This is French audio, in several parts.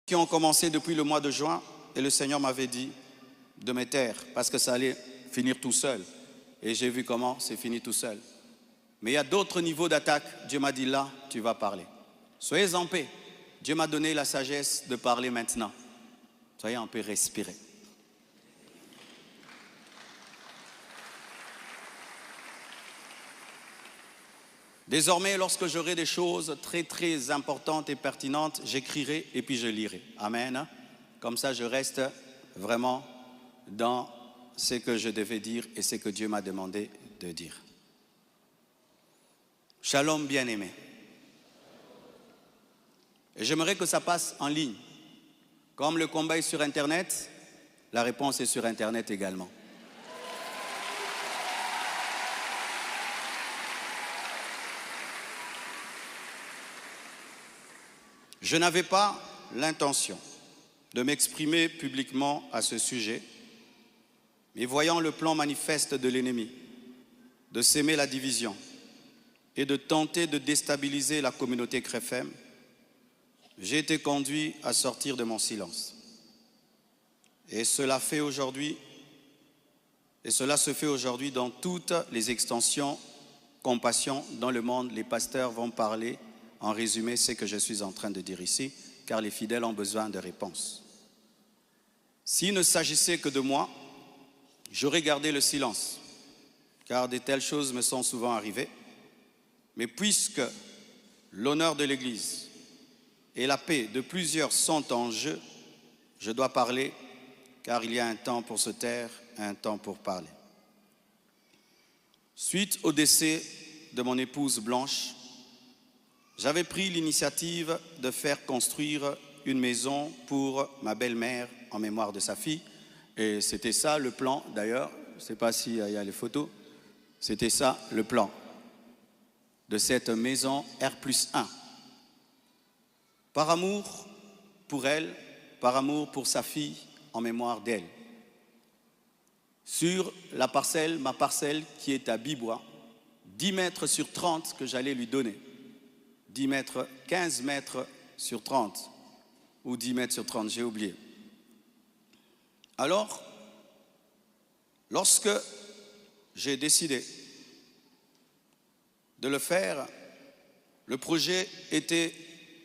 qui ont commencé depuis le mois de juin et le Seigneur m'avait dit de me taire parce que ça allait finir tout seul. Et j'ai vu comment c'est fini tout seul. Mais il y a d'autres niveaux d'attaque. Dieu m'a dit là, tu vas parler. Soyez en paix. Dieu m'a donné la sagesse de parler maintenant. Soyez en paix, respirez. Désormais, lorsque j'aurai des choses très importantes et pertinentes, j'écrirai et puis je lirai. Amen. Comme ça, je reste vraiment dans ce que je devais dire et ce que Dieu m'a demandé de dire. Shalom, bien-aimé. Et j'aimerais que ça passe en ligne. Comme le combat est sur Internet, la réponse est sur Internet également. Je n'avais pas l'intention de m'exprimer publiquement à ce sujet, mais voyant le plan manifeste de l'ennemi, de s'aimer la division et de tenter de déstabiliser la communauté CREFEM, j'ai été conduit à sortir de mon silence. Et cela se fait aujourd'hui dans toutes les extensions compassion dans le monde. Les pasteurs vont parler en résumé ce que je suis en train de dire ici, car les fidèles ont besoin de réponses. S'il ne s'agissait que de moi, j'aurais gardé le silence, car de telles choses me sont souvent arrivées. Mais puisque l'honneur de l'Église et la paix de plusieurs sont en jeu, je dois parler, car il y a un temps pour se taire, un temps pour parler. Suite au décès de mon épouse Blanche, j'avais pris l'initiative de faire construire une maison pour ma belle-mère en mémoire de sa fille. Et c'était ça le plan d'ailleurs, je ne sais pas s'il y a les photos, c'était ça le plan de cette maison R+1. Par amour pour elle, par amour pour sa fille en mémoire d'elle. Sur la parcelle, ma parcelle qui est à Bibois, 10 mètres sur 30 que j'allais lui donner. 10 mètres, 15 mètres sur 30, ou 10 mètres sur 30, j'ai oublié. Alors, lorsque j'ai décidé de le faire, le projet était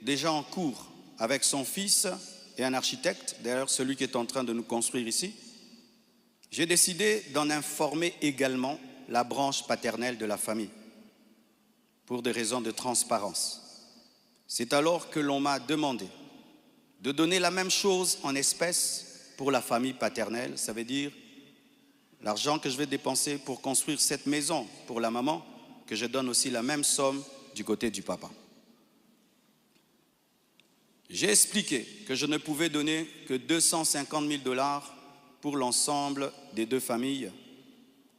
déjà en cours avec son fils et un architecte, d'ailleurs celui qui est en train de nous construire ici. J'ai décidé d'en informer également la branche paternelle de la famille, pour des raisons de transparence. C'est alors que l'on m'a demandé de donner la même chose en espèces pour la famille paternelle. Ça veut dire l'argent que je vais dépenser pour construire cette maison pour la maman, que je donne aussi la même somme du côté du papa. J'ai expliqué que je ne pouvais donner que 250 000 $ pour l'ensemble des deux familles,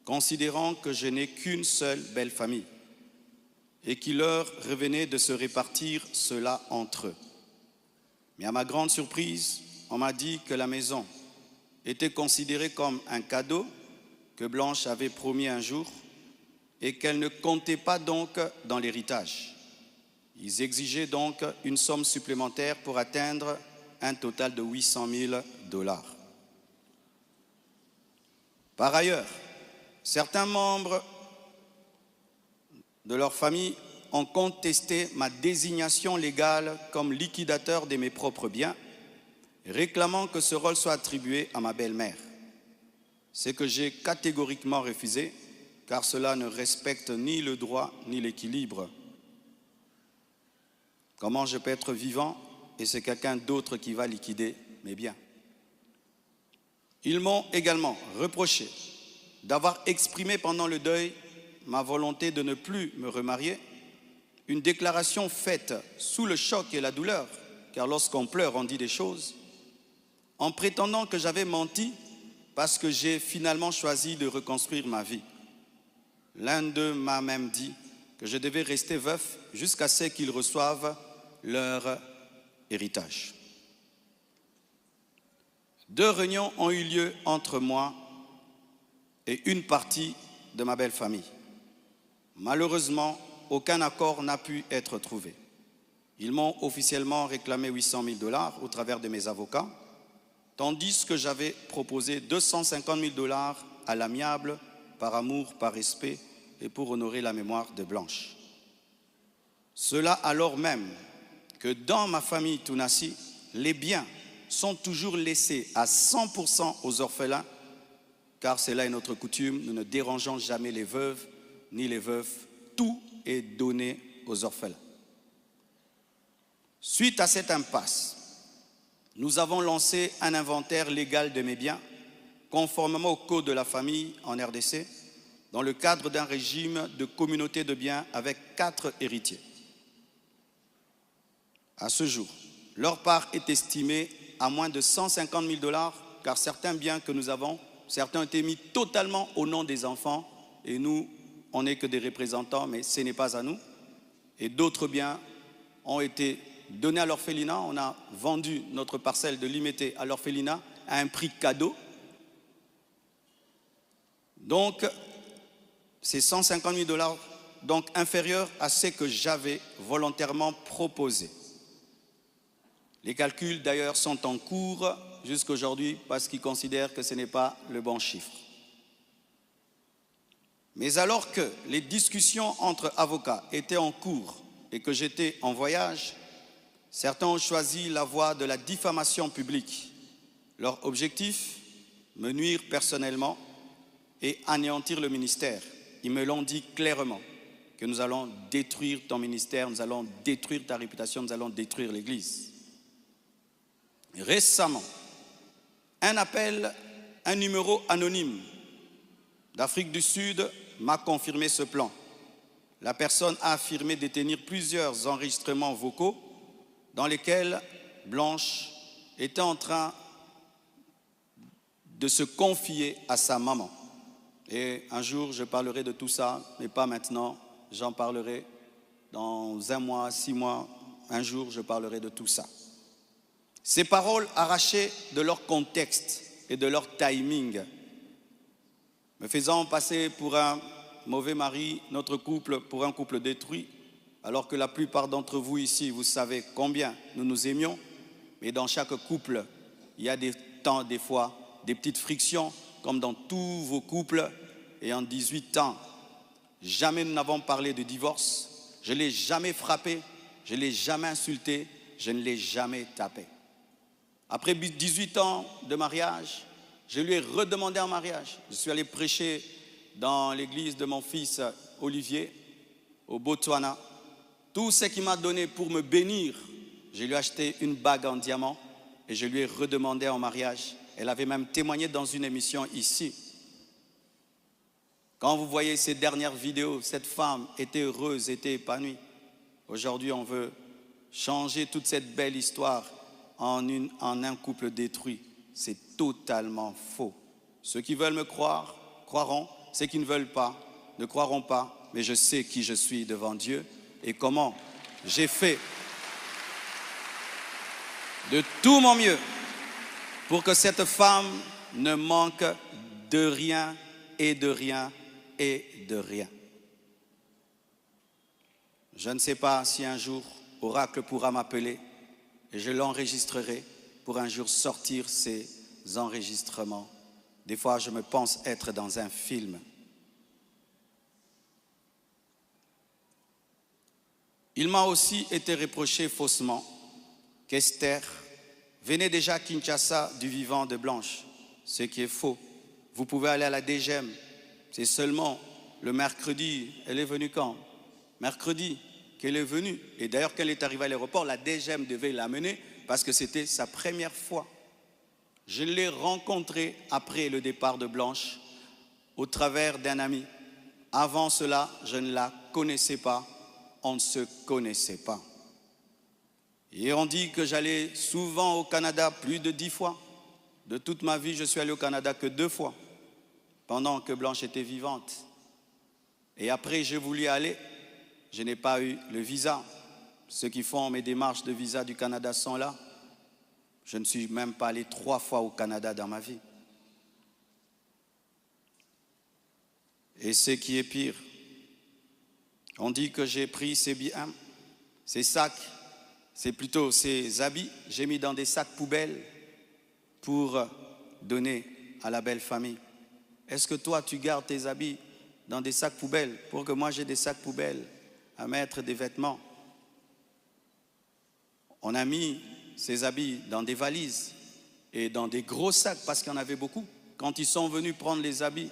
considérant que je n'ai qu'une seule belle famille et qu'il leur revenait de se répartir cela entre eux. Mais à ma grande surprise, on m'a dit que la maison était considérée comme un cadeau que Blanche avait promis un jour et qu'elle ne comptait pas donc dans l'héritage. Ils exigeaient donc une somme supplémentaire pour atteindre un total de 800 000 $. Par ailleurs, certains membres de leur famille ont contesté ma désignation légale comme liquidateur de mes propres biens, réclamant que ce rôle soit attribué à ma belle-mère. Ce que j'ai catégoriquement refusé, car cela ne respecte ni le droit ni l'équilibre. Comment je peux être vivant et c'est quelqu'un d'autre qui va liquider mes biens? Ils m'ont également reproché d'avoir exprimé pendant le deuil ma volonté de ne plus me remarier, une déclaration faite sous le choc et la douleur, car lorsqu'on pleure, on dit des choses, en prétendant que j'avais menti parce que j'ai finalement choisi de reconstruire ma vie. L'un d'eux m'a même dit que je devais rester veuf jusqu'à ce qu'ils reçoivent leur héritage. 2 réunions ont eu lieu entre moi et une partie de ma belle famille. Malheureusement, aucun accord n'a pu être trouvé. Ils m'ont officiellement réclamé 800 000 $ au travers de mes avocats, tandis que j'avais proposé 250 000 $ à l'amiable, par amour, par respect et pour honorer la mémoire de Blanche. Cela alors même que dans ma famille Tounassi, les biens sont toujours laissés à 100% aux orphelins, car cela est notre coutume, nous ne dérangeons jamais les veuves ni les veufs, tout est donné aux orphelins. Suite à cette impasse, nous avons lancé un inventaire légal de mes biens, conformément au code de la famille en RDC, dans le cadre d'un régime de communauté de biens avec 4 héritiers. À ce jour, leur part est estimée à moins de 150 000 $, car certains biens que nous avons, certains ont été mis totalement au nom des enfants, et nous, on n'est que des représentants, mais ce n'est pas à nous. Et d'autres biens ont été donnés à l'orphelinat. On a vendu notre parcelle de Limété à l'orphelinat à un prix cadeau. Donc, c'est 150 000 $, donc inférieur à ce que j'avais volontairement proposé. Les calculs d'ailleurs sont en cours jusqu'à aujourd'hui parce qu'ils considèrent que ce n'est pas le bon chiffre. Mais alors que les discussions entre avocats étaient en cours et que j'étais en voyage, certains ont choisi la voie de la diffamation publique. Leur objectif, me nuire personnellement et anéantir le ministère. Ils me l'ont dit clairement, que nous allons détruire ton ministère, nous allons détruire ta réputation, nous allons détruire l'Église. Récemment, un appel, un numéro anonyme d'Afrique du Sud m'a confirmé ce plan. La personne a affirmé détenir plusieurs enregistrements vocaux dans lesquels Blanche était en train de se confier à sa maman. Et un jour, je parlerai de tout ça, mais pas maintenant. J'en parlerai dans 1 mois, 6 mois. Un jour, je parlerai de tout ça. Ces paroles arrachées de leur contexte et de leur timing, me faisant passer pour un mauvais mari, notre couple pour un couple détruit, alors que la plupart d'entre vous ici, vous savez combien nous nous aimions, mais dans chaque couple, il y a des temps, des fois, des petites frictions, comme dans tous vos couples. Et en 18 ans, jamais nous n'avons parlé de divorce, je ne l'ai jamais frappé, je ne l'ai jamais insulté, je ne l'ai jamais tapé. Après 18 ans de mariage, je lui ai redemandé en mariage. Je suis allé prêcher dans l'église de mon fils Olivier, au Botswana. Tout ce qu'il m'a donné pour me bénir, je lui ai acheté une bague en diamant et je lui ai redemandé en mariage. Elle avait même témoigné dans une émission ici. Quand vous voyez ces dernières vidéos, cette femme était heureuse, était épanouie. Aujourd'hui, on veut changer toute cette belle histoire en un couple détruit. C'est totalement faux. Ceux qui veulent me croire, croiront. Ceux qui ne veulent pas, ne croiront pas. Mais je sais qui je suis devant Dieu et comment j'ai fait de tout mon mieux pour que cette femme ne manque de rien et de rien et de rien. Je ne sais pas si un jour Oracle pourra m'appeler et je l'enregistrerai pour un jour sortir ces enregistrements. Des fois, je me pense être dans un film. Il m'a aussi été reproché faussement qu'Esther venait déjà à Kinshasa du vivant de Blanche, ce qui est faux. Vous pouvez aller à la DGM, c'est seulement le mercredi. Elle est venue quand? Mercredi qu'elle est venue. Et d'ailleurs, quand elle est arrivée à l'aéroport, la DGM devait l'amener parce que c'était sa première fois. Je l'ai rencontrée après le départ de Blanche au travers d'un ami. Avant cela, je ne la connaissais pas. On ne se connaissait pas. Et on dit que j'allais souvent au Canada, plus de 10 fois. De toute ma vie, je suis allé au Canada que 2 fois, pendant que Blanche était vivante. Et après, j'ai voulu aller, je n'ai pas eu le visa. Ceux qui font mes démarches de visa du Canada sont là. Je ne suis même pas allé 3 fois au Canada dans ma vie. Et ce qui est pire, on dit que j'ai pris ces biens, ces sacs, C'est plutôt ces habits, j'ai mis dans des sacs poubelles pour donner à la belle famille. Est-ce que toi, tu gardes tes habits dans des sacs poubelles pour que moi j'ai des sacs poubelles à mettre des vêtements? On a mis ces habits dans des valises et dans des gros sacs parce qu'il y en avait beaucoup. Quand ils sont venus prendre les habits,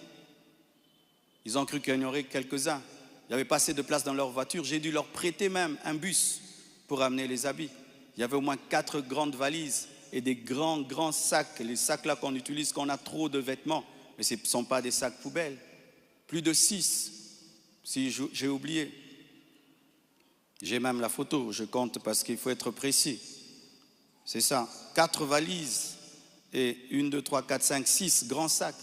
ils ont cru qu'il y en aurait quelques-uns. Il n'y avait pas assez de place dans leur voiture. J'ai dû leur prêter même un bus pour amener les habits. Il y avait au moins 4 grandes valises et des grands sacs. Les sacs là qu'on utilise quand on a trop de vêtements. Mais ce ne sont pas des sacs poubelles. Plus de 6, si j'ai oublié. J'ai même la photo, je compte parce qu'il faut être précis. C'est ça, 4 valises et 1, 2, 3, 4, 5, 6 grands sacs.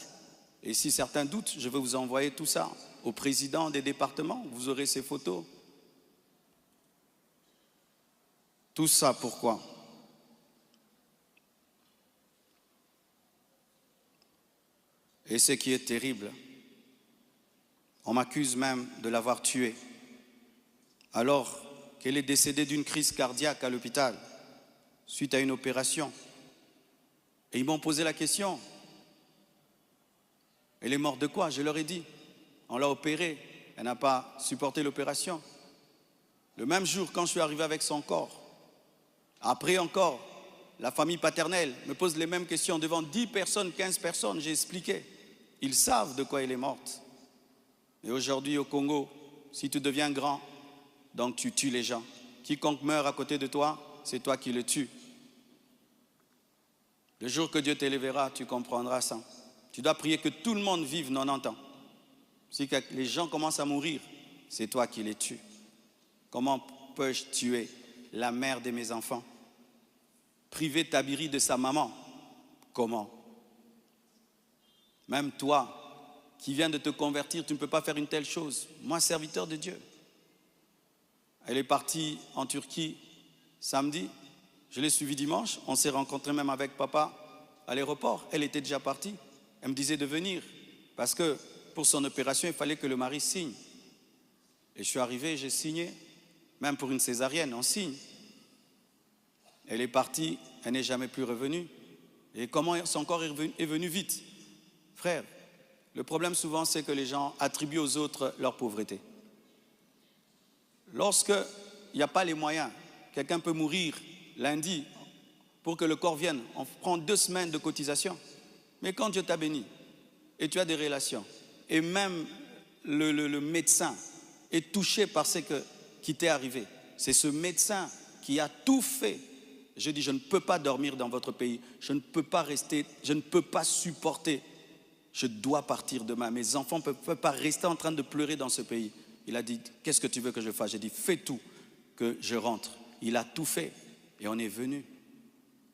Et si certains doutent, je vais vous envoyer tout ça au président des départements. Vous aurez ces photos. Tout ça pourquoi? Et ce qui est terrible, on m'accuse même de l'avoir tué, alors qu'elle est décédée d'une crise cardiaque à l'hôpital, suite à une opération. Et ils m'ont posé la question, elle est morte de quoi? Je leur ai dit, on l'a opérée, elle n'a pas supporté l'opération. Le même jour, quand je suis arrivé avec son corps, après encore, la famille paternelle me pose les mêmes questions devant 10 personnes, 15 personnes, j'ai expliqué. Ils savent de quoi elle est morte. Et aujourd'hui au Congo, si tu deviens grand, donc tu tues les gens. Quiconque meurt à côté de toi, c'est toi qui le tues. Le jour que Dieu t'élèvera, tu comprendras ça. Tu dois prier que tout le monde vive 90 ans. Si les gens commencent à mourir, c'est toi qui les tues. Comment peux-je tuer la mère de mes enfants? Priver Tabiri de sa maman? Comment? Même toi, qui viens de te convertir, tu ne peux pas faire une telle chose. Moi, serviteur de Dieu. Elle est partie en Turquie samedi. Je l'ai suivie dimanche. On s'est rencontrés même avec papa à l'aéroport. Elle était déjà partie. Elle me disait de venir parce que pour son opération, il fallait que le mari signe. Et je suis arrivé, j'ai signé. Même pour une césarienne, on signe. Elle est partie, elle n'est jamais plus revenue. Et comment son corps est venu vite? Frère, le problème souvent, c'est que les gens attribuent aux autres leur pauvreté. Lorsqu'il n'y a pas les moyens, quelqu'un peut mourir lundi pour que le corps vienne. On prend 2 semaines de cotisation. Mais quand Dieu t'a béni et tu as des relations, et même le médecin est touché par ce qui t'est arrivé, c'est ce médecin qui a tout fait. Je dis, je ne peux pas dormir dans votre pays, je ne peux pas rester, je ne peux pas supporter. Je dois partir demain. Mes enfants ne peuvent pas rester en train de pleurer dans ce pays. Il a dit, qu'est-ce que tu veux que je fasse? J'ai dit, fais tout, que je rentre. Il a tout fait et on est venu.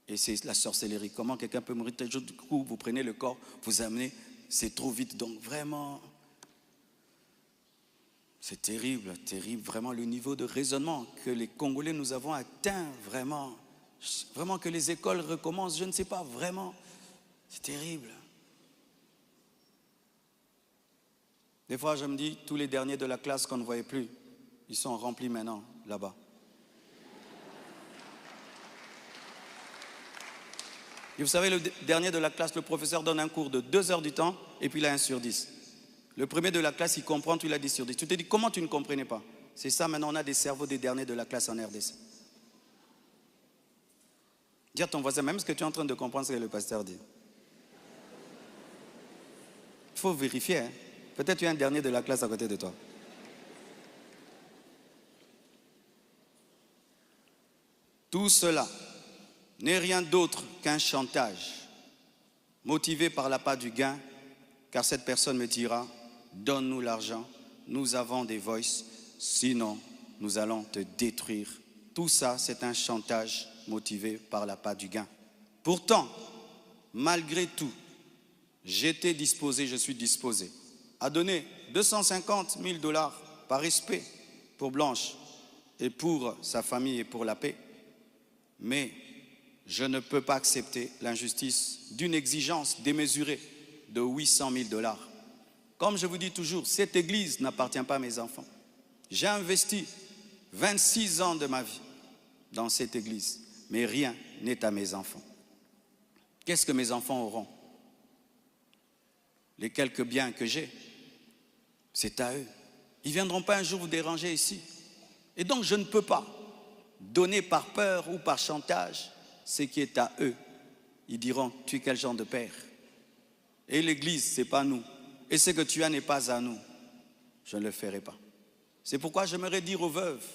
Et c'est la sorcellerie. Comment quelqu'un peut mourir tel jour? Du coup, vous prenez le corps, vous amenez, c'est trop vite. Donc vraiment, c'est terrible, terrible. Vraiment le niveau de raisonnement que les Congolais nous avons atteint, vraiment. Vraiment que les écoles recommencent, je ne sais pas, vraiment. C'est terrible. Des fois, je me dis, tous les derniers de la classe qu'on ne voyait plus, ils sont remplis maintenant, là-bas. Et vous savez, le dernier de la classe, le professeur donne un cours de 2 heures du temps, et puis il a 1 sur 10. Le premier de la classe, il comprend, tu l'as 10 sur 10. Tu te dis, comment tu ne comprenais pas? C'est ça, maintenant, on a des cerveaux des derniers de la classe en RDC. Dis à ton voisin, même ce que tu es en train de comprendre, ce que le pasteur dit. Il faut vérifier, hein. Peut-être tu es un dernier de la classe à côté de toi. Tout cela n'est rien d'autre qu'un chantage, motivé par l'appât du gain, car cette personne me dira, donne-nous l'argent, nous avons des voices, sinon nous allons te détruire. Tout ça, c'est un chantage motivé par l'appât du gain. Pourtant, malgré tout, j'étais disposé, je suis disposé à donner 250 000 $ par respect pour Blanche et pour sa famille et pour la paix. Mais je ne peux pas accepter l'injustice d'une exigence démesurée de 800 000 $. Comme je vous dis toujours, cette église n'appartient pas à mes enfants. J'ai investi 26 ans de ma vie dans cette église, mais rien n'est à mes enfants. Qu'est-ce que mes enfants auront? Les quelques biens que j'ai, c'est à eux. Ils ne viendront pas un jour vous déranger ici. Et donc je ne peux pas donner par peur ou par chantage ce qui est à eux. Ils diront, tu es quel genre de père? Et l'église, ce n'est pas nous. Et ce que tu as n'est pas à nous. Je ne le ferai pas. C'est pourquoi j'aimerais dire aux veuves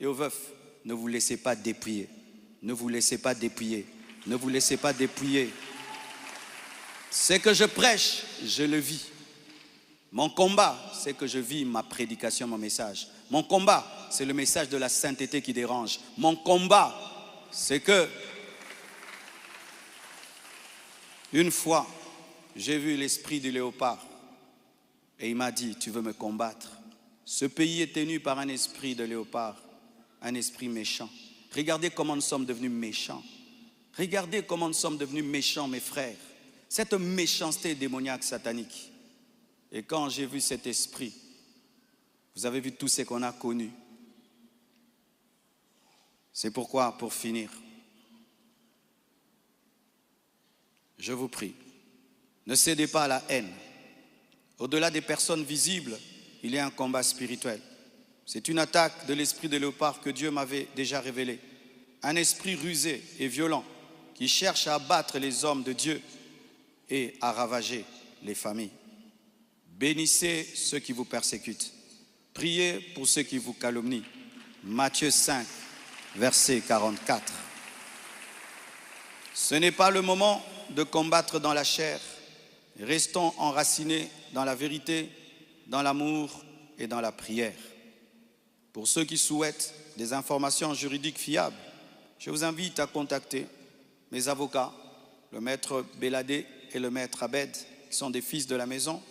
et aux veufs, ne vous laissez pas dépouiller. Ne vous laissez pas dépouiller. Ne vous laissez pas dépouiller. Ce que je prêche, je le vis. Mon combat, c'est que je vis ma prédication, mon message. Mon combat, c'est le message de la sainteté qui dérange. Mon combat, c'est que une fois, j'ai vu l'esprit du léopard et il m'a dit, tu veux me combattre? Ce pays est tenu par un esprit de léopard, un esprit méchant. Regardez comment nous sommes devenus méchants. Regardez comment nous sommes devenus méchants, mes frères. Cette méchanceté démoniaque satanique. Et quand j'ai vu cet esprit, vous avez vu tout ce qu'on a connu. C'est pourquoi, pour finir, je vous prie, ne cédez pas à la haine. Au-delà des personnes visibles, il y a un combat spirituel. C'est une attaque de l'esprit de léopard que Dieu m'avait déjà révélé. Un esprit rusé et violent qui cherche à abattre les hommes de Dieu et à ravager les familles. Bénissez ceux qui vous persécutent. Priez pour ceux qui vous calomnient. Matthieu 5, verset 44. Ce n'est pas le moment de combattre dans la chair. Restons enracinés dans la vérité, dans l'amour et dans la prière. Pour ceux qui souhaitent des informations juridiques fiables, je vous invite à contacter mes avocats, le maître Béladé et le maître Abed, qui sont des fils de la maison.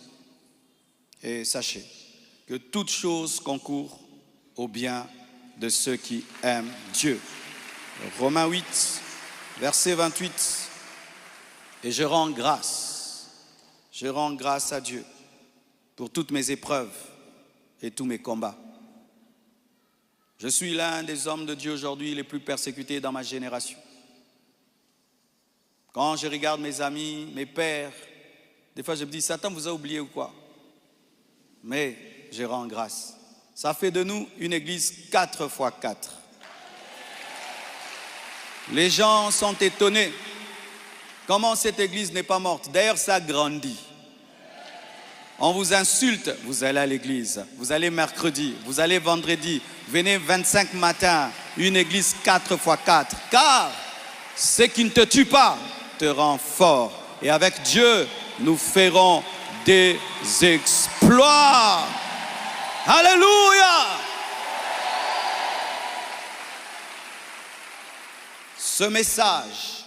Et sachez que toute chose concourt au bien de ceux qui aiment Dieu. Romains 8, verset 28. Et je rends grâce à Dieu pour toutes mes épreuves et tous mes combats. Je suis l'un des hommes de Dieu aujourd'hui les plus persécutés dans ma génération. Quand je regarde mes amis, mes pères, des fois je me dis, Satan vous a oublié ou quoi? Mais je rends grâce. Ça fait de nous une église 4x4. Les gens sont étonnés. Comment cette église n'est pas morte? D'ailleurs, ça grandit. On vous insulte, vous allez à l'église. Vous allez mercredi, vous allez vendredi. Venez 25 matins, une église 4x4. Car ce qui ne te tue pas te rend fort. Et avec Dieu, nous ferons des exploits. Alléluia! Ce message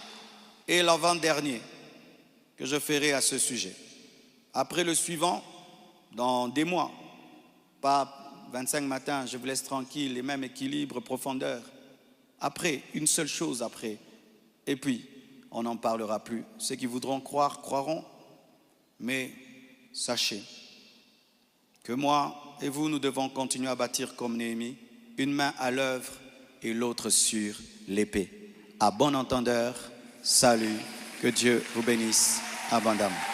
est l'avant-dernier que je ferai à ce sujet. Après le suivant, dans des mois, pas 25 matins, je vous laisse tranquille, les mêmes équilibres, profondeur. Après, une seule chose après. Et puis, on n'en parlera plus. Ceux qui voudront croire, croiront. Mais sachez que moi et vous, nous devons continuer à bâtir comme Néhémie, une main à l'œuvre et l'autre sur l'épée. À bon entendeur, salut, que Dieu vous bénisse abondamment.